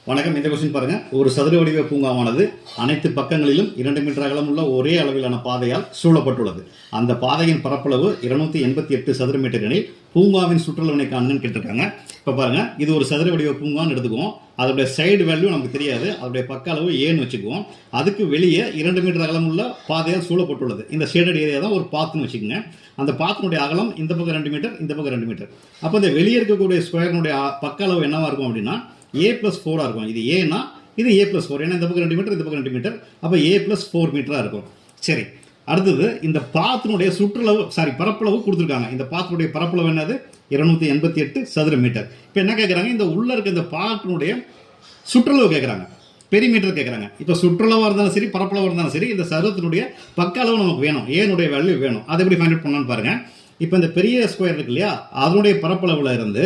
வணக்கம். இந்த கொஸ்டின் பாருங்க. ஒரு சதுர வடிவ பூங்காவானது அனைத்து பக்கங்களிலும் 2 மீட்டர் அகலம் உள்ள ஒரே அளவிலான பாதையால் சூழப்பட்டுள்ளது. அந்த பாதையின் பரப்பளவு 288 சதுர மீட்டர் எனில் பூங்காவின் சுற்றளவினை காண்கன்னு கேட்டிருக்காங்க. இப்போ பாருங்க, இது ஒரு சதுர வடிவ பூங்கான்னு எடுத்துக்குவோம். அதோடைய சைடு வேல்யூ நமக்கு தெரியாது, அதோடைய பக்க அளவு ஏன்னு வச்சுக்குவோம். அதுக்கு வெளியே 2 மீட்டர் அகலம் உள்ள பாதையால் சூழப்பட்டுள்ளது. இந்த ஷேடட் ஏரியா தான் ஒரு பாத்துன்னு வச்சுக்கோங்க. அந்த பாத்தினுடைய அகலம் இந்த பக்கம் 2 மீட்டர், இந்த பக்கம் 2 மீட்டர். அப்போ இந்த வெளியே இருக்கக்கூடிய ஸ்கொயர்னுடைய பக்க அளவு என்னவா இருக்கும் அப்படின்னா A+4 இருக்கும். இது ஏன்னா இது A+4, ஏன்னா இந்த பக்கம் 2 மீட்டர், இந்த பக்கம் 2 மீட்டர். அப்போ A+4 மீட்டரா இருக்கும். சரி, அடுத்தது இந்த பாத்தினுடைய சுற்றளவு பரப்பளவு கொடுத்துருக்காங்க. இந்த பாத்தினுடைய பரப்பளவு என்னது? 288 சதுர மீட்டர். இப்போ என்ன கேட்குறாங்க? இந்த உள்ள இருக்க இந்த பாத்தினுடைய சுற்றளவு கேட்குறாங்க, பெரிமீட்டர் கேட்குறாங்க. இப்போ சுற்றளவாக இருந்தாலும் சரி, பரப்பளவாக இருந்தாலும் சரி, இந்த சதுரத்தினுடைய பக்க அளவு நமக்கு வேணும், ஏனுடைய வேல்யூ வேணும். அதை எப்படி ஃபைண்ட் அவுட் பண்ணலான்னு பாருங்க. இப்போ இந்த பெரிய ஸ்கொயர் இருக்கு இல்லையா, அதனுடைய பரப்பளவுல இருந்து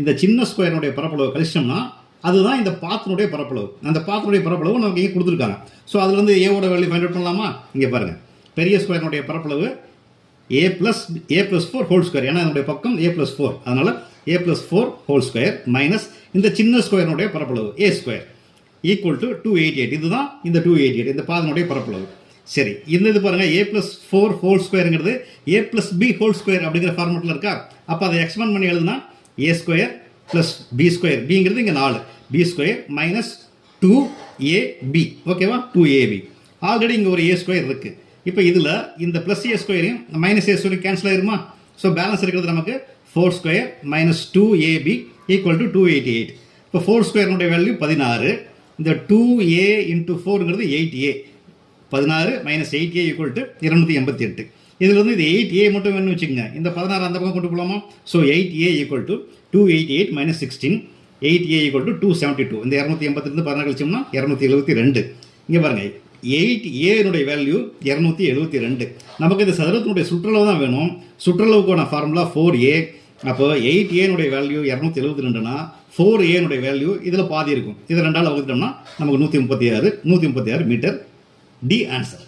இந்த சின்ன ஸ்கொயருடைய பரப்பளவு கழிச்சோம்னா அதுதான் இந்த பாத்தினுடைய பரப்பளவு. அந்த பாத்தினுடைய பரப்பளவு நமக்கு இங்கே கொடுத்துருக்காங்க. ஸோ அதுலேருந்து ஏவோட வேல்யூ ஃபைண்ட் அவுட் பண்ணலாமா? இங்கே பாருங்க, பெரிய ஸ்கொயருடைய பரப்பளவு A+4 ஹோல் ஸ்கொயர், ஏன்னா என்னுடைய பக்கம் A+4, அதனால A+4 ஹோல் ஸ்கொயர் மைனஸ் இந்த சின்ன ஸ்கொயருடைய பரப்பளவு A ஸ்கொயர் ஈக்குவல் டு 288. இதுதான் இந்த 288 இந்த பாதனுடைய பரப்பளவு. சரி, இந்த இது பாருங்க, A+4 whole ஸ்கொயருங்கிறது A+B whole square அப்படிங்கிற ஃபார்மெட்டில் இருக்கா. அப்போ அதை எக்ஸ்பேண்ட் பண்ணி எழுதுனா A square plus B square, பிங்கிறது இங்கே 4, B ஸ்கொயர் மைனஸ் 2AB. ஓகேவா? 2AB. ஆல்ரெடி இங்கே ஒரு A ஸ்கொயர் இருக்குது. இப்போ இதில் இந்த ப்ளஸ் A ஸ்கொயரையும் மைனஸ் A ஸ்கொயரையும் கேன்சல் ஆயிருமா? ஸோ பேலன்ஸ் இருக்கிறது நமக்கு 4 square minus 2AB equal to 288. இப்போ 4 ஸ்கொயருடைய வேல்யூ 16. இந்த 2A இன்ட்டு 4ங்கிறது 8A. 16 minus 8A equal to 288. இதில் வந்து இது 8A மட்டும் வேணும்னு வச்சுக்கோங்க. இந்த 16 அந்த பக்கம் கொண்டு போகலாமா? So 8A equal to 288 minus 16. 8A equal to 272. இந்த 282 16 கழிச்சோம்னா 272. இங்கே பாருங்க, 8A வேல்யூ 272. நமக்கு இந்த சதுரத்தினுடைய சுற்றளவு தான் வேணும். சுற்றளவுக்கான ஃபார்முலா 4A. அப்போ 8A வேல்யூ 272னா 4A வேல்யூ இதில் பாதி இருக்கும். இதை 2ஆல் வகுத்தோம்னா நமக்கு 136 மீட்டர். D answer.